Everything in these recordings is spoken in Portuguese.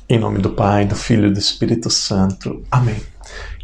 Em nome do Pai, do Filho e do Espírito Santo. Amém.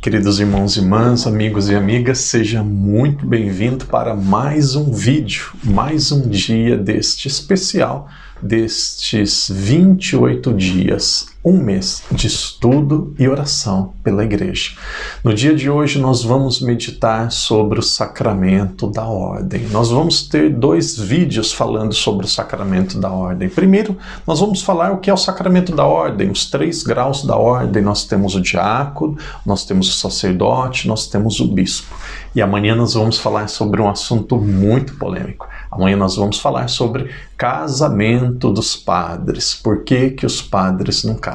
Queridos irmãos e irmãs, amigos e amigas, seja muito bem-vindo para mais um vídeo, mais um dia deste especial, destes 28 dias, um mês de estudo e oração pela Igreja. No dia de hoje nós vamos meditar sobre o sacramento da ordem. Nós vamos ter 2 vídeos falando sobre o sacramento da ordem. Primeiro, nós vamos falar o que é o sacramento da ordem, os 3 graus da ordem. Nós temos o diácono, nós temos o sacerdote, nós temos o bispo. E amanhã nós vamos falar sobre um assunto muito polêmico. Amanhã nós vamos falar sobre casamento dos padres. Por que que os padres não casam?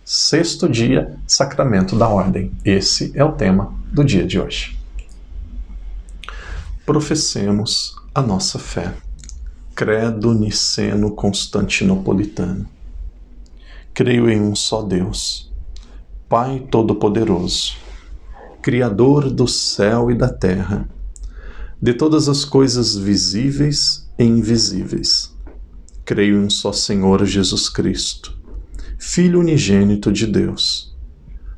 6º dia, sacramento da ordem. Esse é o tema do dia de hoje. Professemos a nossa fé. Credo niceno-constantinopolitano. Creio em um só Deus, Pai Todo-Poderoso, Criador do céu e da terra, de todas as coisas visíveis e invisíveis. Creio em um só Senhor Jesus Cristo, Filho unigênito de Deus,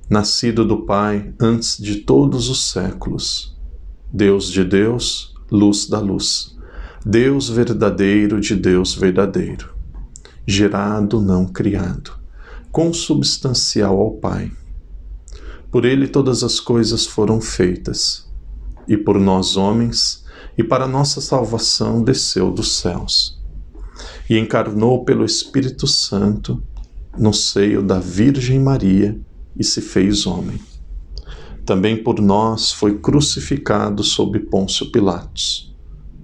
nascido do Pai antes de todos os séculos, Deus de Deus, luz da luz, Deus verdadeiro de Deus verdadeiro, gerado não criado, consubstancial ao Pai. Por ele todas as coisas foram feitas, e por nós homens, e para nossa salvação desceu dos céus, e encarnou pelo Espírito Santo no seio da Virgem Maria e se fez homem. Também por nós foi crucificado sob Pôncio Pilatos,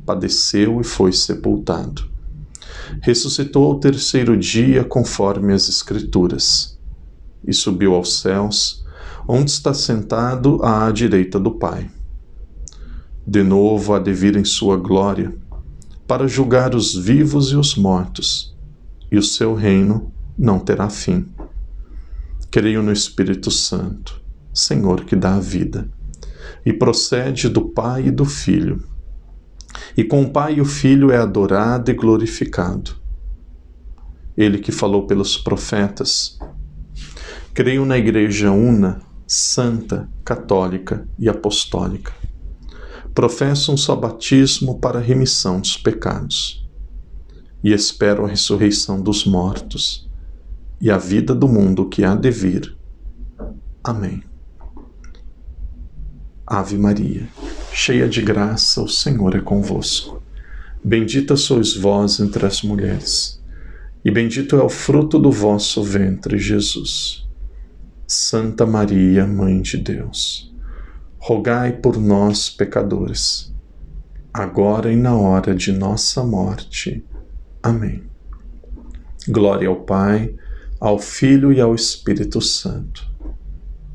padeceu e foi sepultado. Ressuscitou ao 3º dia conforme as Escrituras, e subiu aos céus, onde está sentado à direita do Pai. De novo há de vir em sua glória, para julgar os vivos e os mortos, e o seu reino não terá fim. Creio no Espírito Santo, Senhor que dá a vida, e procede do Pai e do Filho, e com o Pai e o Filho é adorado e glorificado. Ele que falou pelos profetas. Creio na Igreja una, santa, católica e apostólica. Professo um só batismo para a remissão dos pecados, e espero a ressurreição dos mortos e a vida do mundo que há de vir. Amém. Ave Maria, cheia de graça, o Senhor é convosco. Bendita sois vós entre as mulheres, e bendito é o fruto do vosso ventre, Jesus. Santa Maria, Mãe de Deus, rogai por nós, pecadores, agora e na hora de nossa morte. Amém. Glória ao Pai, ao Filho e ao Espírito Santo,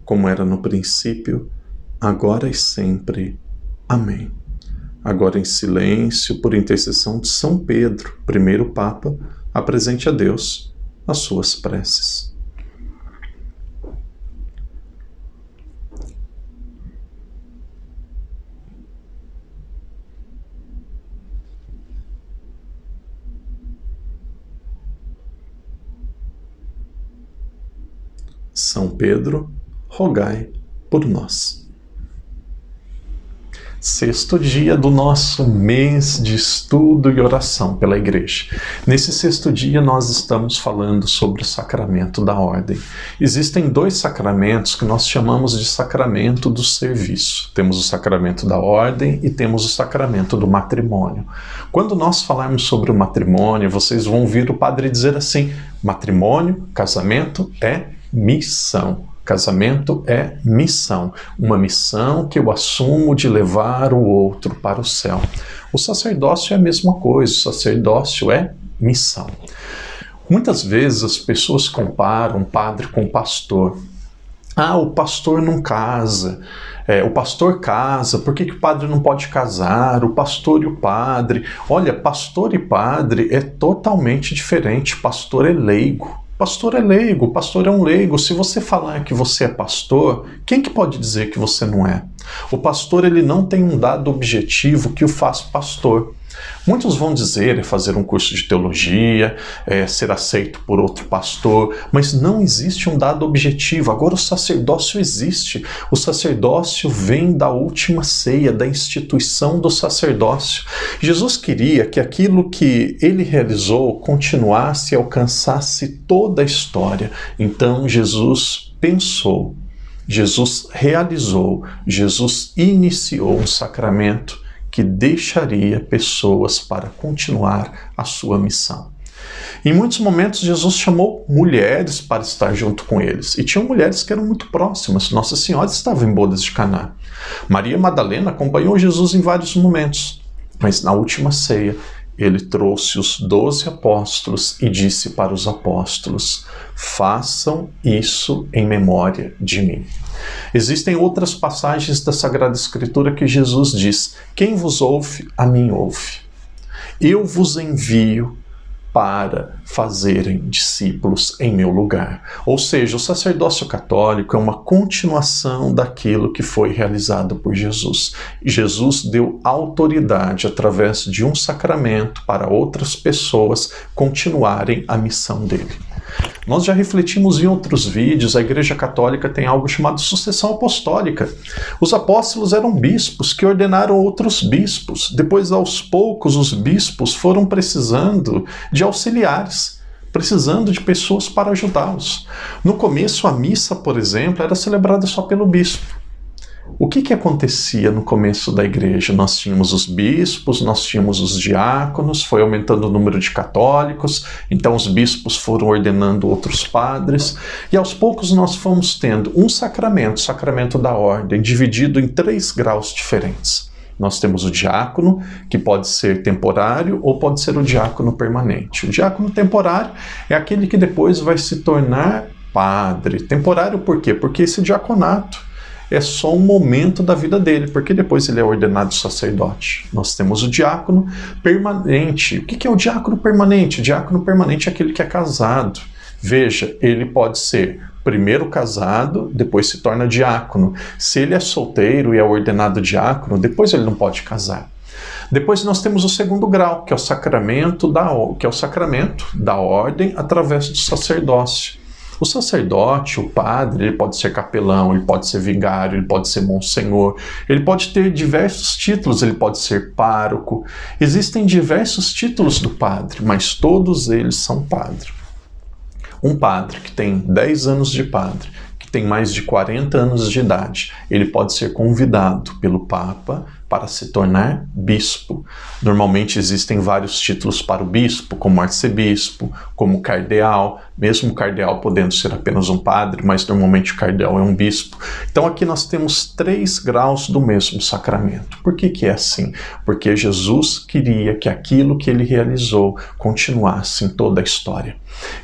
como era no princípio, agora e sempre. Amém. Agora em silêncio, por intercessão de São Pedro, primeiro Papa, apresente a Deus as suas preces. São Pedro, rogai por nós. 6º dia do nosso mês de estudo e oração pela Igreja. Nesse 6º dia nós estamos falando sobre o sacramento da ordem. Existem 2 sacramentos que nós chamamos de sacramento do serviço. Temos o sacramento da ordem e temos o sacramento do matrimônio. Quando nós falarmos sobre o matrimônio, vocês vão ouvir o padre dizer assim: matrimônio, casamento é missão. Casamento é missão. Uma missão que eu assumo de levar o outro para o céu. O sacerdócio é a mesma coisa. O sacerdócio é missão. Muitas vezes as pessoas comparam padre com pastor. Ah, o pastor não casa. O pastor casa, por que o padre não pode casar? O pastor e o padre. Olha, pastor e padre é totalmente diferente. Pastor é leigo. Pastor é leigo, pastor é um leigo. Se você falar que você é pastor, quem que pode dizer que você não é? O pastor ele não tem um dado objetivo que o faz pastor. Muitos vão dizer fazer um curso de teologia, ser aceito por outro pastor, mas não existe um dado objetivo. Agora o sacerdócio existe. O sacerdócio vem da última ceia, da instituição do sacerdócio. Jesus queria que aquilo que ele realizou continuasse e alcançasse toda a história. Então Jesus pensou, Jesus realizou, Jesus iniciou um sacramento que deixaria pessoas para continuar a sua missão. Em muitos momentos, Jesus chamou mulheres para estar junto com eles. E tinham mulheres que eram muito próximas. Nossa Senhora estava em bodas de Caná. Maria Madalena acompanhou Jesus em vários momentos. Mas na última ceia, ele trouxe os 12 apóstolos e disse para os apóstolos: façam isso em memória de mim. Existem outras passagens da Sagrada Escritura que Jesus diz: quem vos ouve, a mim ouve. Eu vos envio para fazerem discípulos em meu lugar. Ou seja, o sacerdócio católico é uma continuação daquilo que foi realizado por Jesus. Jesus deu autoridade através de um sacramento para outras pessoas continuarem a missão dele. Nós já refletimos em outros vídeos, a Igreja Católica tem algo chamado sucessão apostólica. Os apóstolos eram bispos que ordenaram outros bispos. Depois, aos poucos, os bispos foram precisando de auxiliares, precisando de pessoas para ajudá-los. No começo, a missa, por exemplo, era celebrada só pelo bispo. O que acontecia no começo da igreja? Nós tínhamos os bispos, nós tínhamos os diáconos, foi aumentando o número de católicos, então os bispos foram ordenando outros padres, e aos poucos nós fomos tendo um sacramento, o sacramento da ordem, dividido em 3 graus diferentes. Nós temos o diácono, que pode ser temporário ou pode ser o diácono permanente. O diácono temporário é aquele que depois vai se tornar padre. Temporário por quê? Porque esse diaconato é só um momento da vida dele, porque depois ele é ordenado sacerdote. Nós temos o diácono permanente. O que é o diácono permanente? O diácono permanente é aquele que é casado. Veja, ele pode ser primeiro casado, depois se torna diácono. Se ele é solteiro e é ordenado diácono, depois ele não pode casar. Depois nós temos o 2º grau, que é o sacramento da ordem através do sacerdócio. O sacerdote, o padre, ele pode ser capelão, ele pode ser vigário, ele pode ser monsenhor, ele pode ter diversos títulos, ele pode ser pároco. Existem diversos títulos do padre, mas todos eles são padre. Um padre que tem 10 anos de padre, que tem mais de 40 anos de idade, ele pode ser convidado pelo Papa para se tornar bispo. Normalmente existem vários títulos para o bispo, como arcebispo, como cardeal, mesmo o cardeal podendo ser apenas um padre, mas normalmente o cardeal é um bispo. Então aqui nós temos 3 graus do mesmo sacramento. Por que é assim? Porque Jesus queria que aquilo que ele realizou continuasse em toda a história.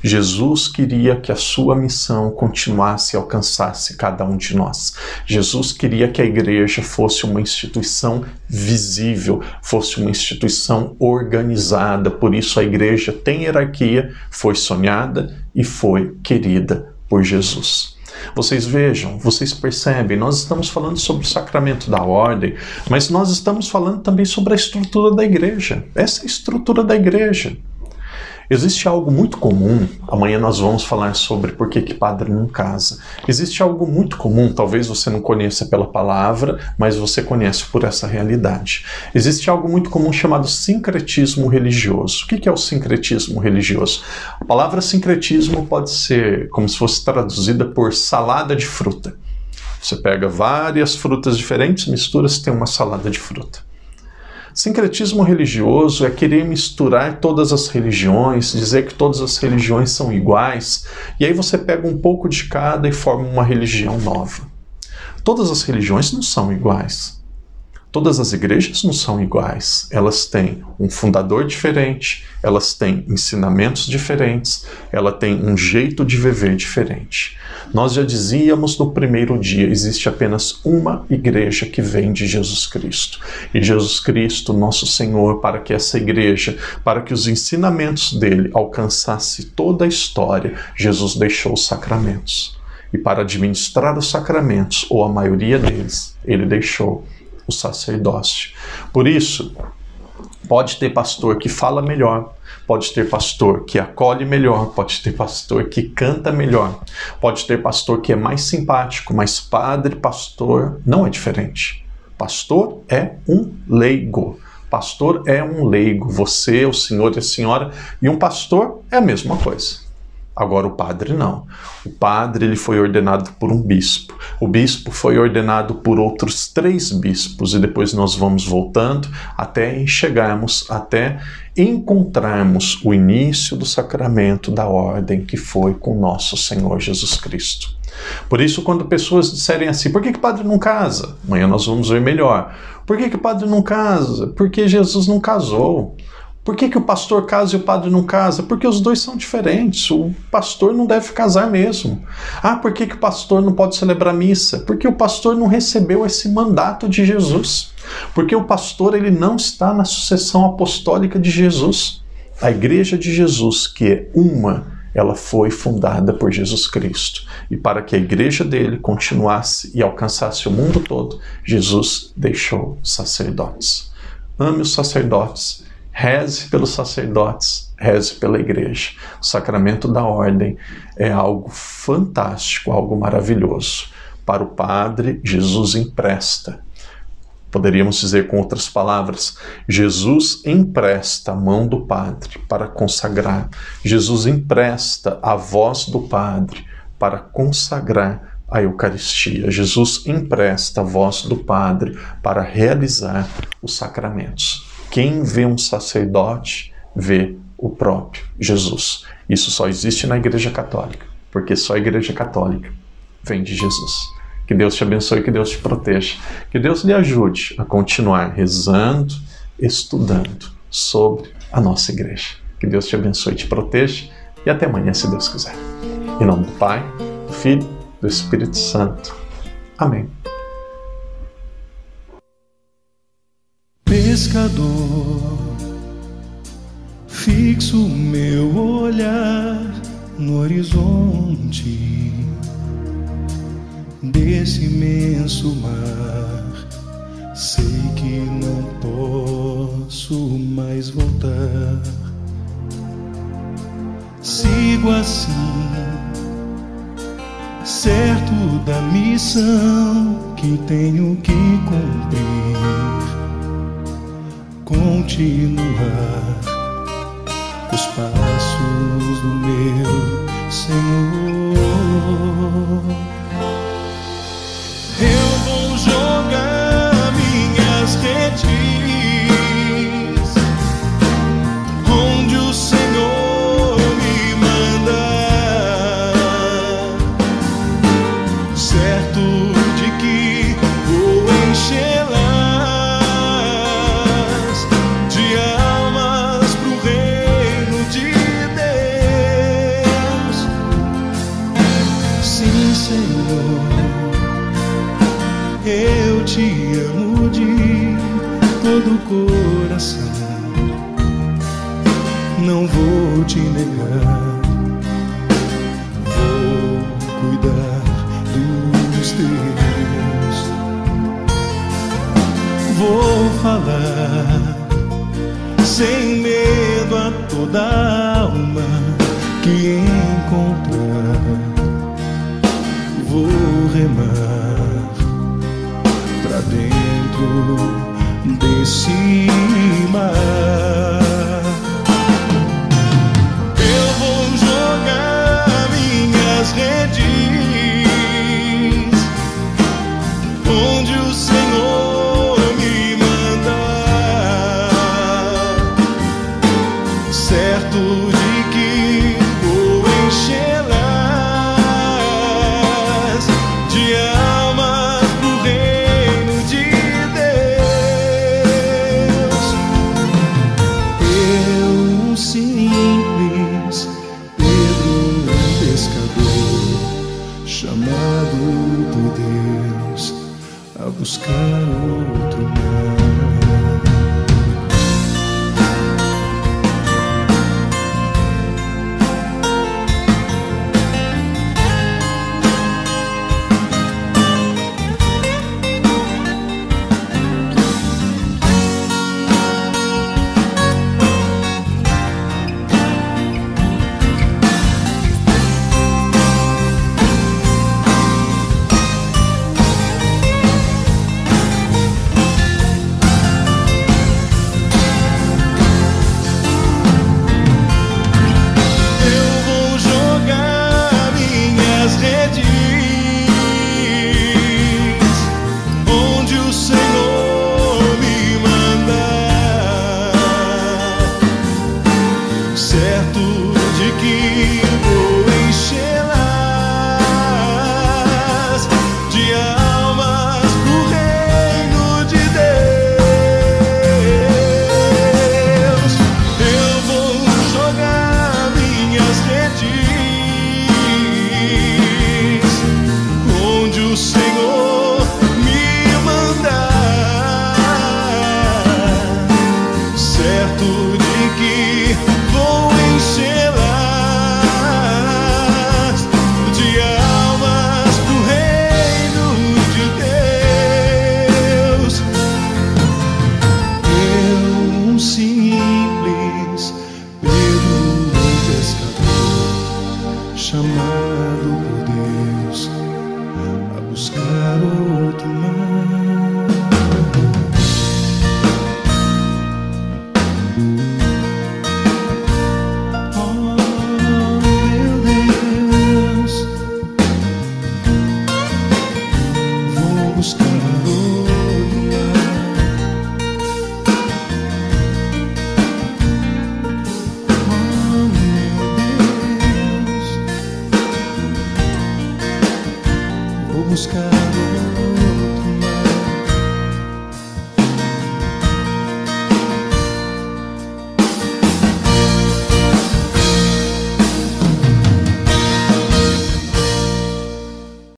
Jesus queria que a sua missão continuasse e alcançasse cada um de nós. Jesus queria que a igreja fosse uma instituição visível, fosse uma instituição organizada. Por isso a igreja tem hierarquia, foi sonhada e foi querida por Jesus. Vocês vejam, vocês percebem, nós estamos falando sobre o sacramento da ordem, mas nós estamos falando também sobre a estrutura da igreja. Essa é a estrutura da igreja. Existe algo muito comum, amanhã nós vamos falar sobre por que padre não casa. Existe algo muito comum, talvez você não conheça pela palavra, mas você conhece por essa realidade. Existe algo muito comum chamado sincretismo religioso. O que é o sincretismo religioso? A palavra sincretismo pode ser como se fosse traduzida por salada de fruta. Você pega várias frutas diferentes, mistura, você tem uma salada de fruta. Sincretismo religioso é querer misturar todas as religiões, dizer que todas as religiões são iguais, e aí você pega um pouco de cada e forma uma religião nova. Todas as religiões não são iguais. Todas as igrejas não são iguais. Elas têm um fundador diferente, elas têm ensinamentos diferentes, ela tem um jeito de viver diferente. Nós já dizíamos no primeiro dia, existe apenas uma igreja que vem de Jesus Cristo. E Jesus Cristo, nosso Senhor, para que essa igreja, para que os ensinamentos dele alcançassem toda a história, Jesus deixou os sacramentos. E para administrar os sacramentos, ou a maioria deles, ele deixou o sacerdócio. Por isso, Pode ter pastor que fala melhor, pode ter pastor que acolhe melhor, pode ter pastor que canta melhor, pode ter pastor que é mais simpático, mas padre, pastor não é diferente. Pastor é um leigo. Pastor é um leigo. Você, o senhor e a senhora, e um pastor é a mesma coisa. Agora o padre não. O padre ele foi ordenado por um bispo. O bispo foi ordenado por outros 3 bispos. E depois nós vamos voltando até chegarmos, até encontrarmos o início do sacramento da ordem que foi com nosso Senhor Jesus Cristo. Por isso, quando pessoas disserem assim, por que o padre não casa? Amanhã nós vamos ver melhor. Por que o padre não casa? Porque Jesus não casou. Por que o pastor casa e o padre não casa? Porque os dois são diferentes. O pastor não deve casar mesmo. Ah, por que o pastor não pode celebrar missa? Porque o pastor não recebeu esse mandato de Jesus. Porque o pastor ele não está na sucessão apostólica de Jesus. A igreja de Jesus, que é uma, ela foi fundada por Jesus Cristo. E para que a igreja dele continuasse e alcançasse o mundo todo, Jesus deixou sacerdotes. Ame os sacerdotes. Reze pelos sacerdotes, reze pela igreja. O sacramento da ordem é algo fantástico, algo maravilhoso. Para o padre, Jesus empresta. Poderíamos dizer com outras palavras, Jesus empresta a mão do padre para consagrar. Jesus empresta a voz do padre para consagrar a Eucaristia. Jesus empresta a voz do padre para realizar os sacramentos. Quem vê um sacerdote, vê o próprio Jesus. Isso só existe na Igreja Católica, porque só a Igreja Católica vem de Jesus. Que Deus te abençoe, que Deus te proteja. Que Deus lhe ajude a continuar rezando, estudando sobre a nossa Igreja. Que Deus te abençoe e te proteja. E até amanhã, se Deus quiser. Em nome do Pai, do Filho e do Espírito Santo. Amém. Pescador, fixo meu olhar no horizonte desse imenso mar. Sei que não posso mais voltar. Sigo assim, certo da missão que tenho que cumprir. Continuar os passos do meu Senhor. Eu vou jogar minhas redes onde o Senhor me mandar, certo de que vou enchê-las te amo de todo o coração, não vou te negar, vou cuidar dos teus, vou falar sem medo a toda alma que encontrar, vou remar pra dentro desse mar. Eu vou jogar minhas redes onde o Senhor me mandar, certo de que vou enchê-las de almas pro reino de Deus. Eu, um simples Pedro, um pescador, chamado por Deus a buscar outro mar. buscar outro lar. Oh, meu Deus, vou buscar outro lar.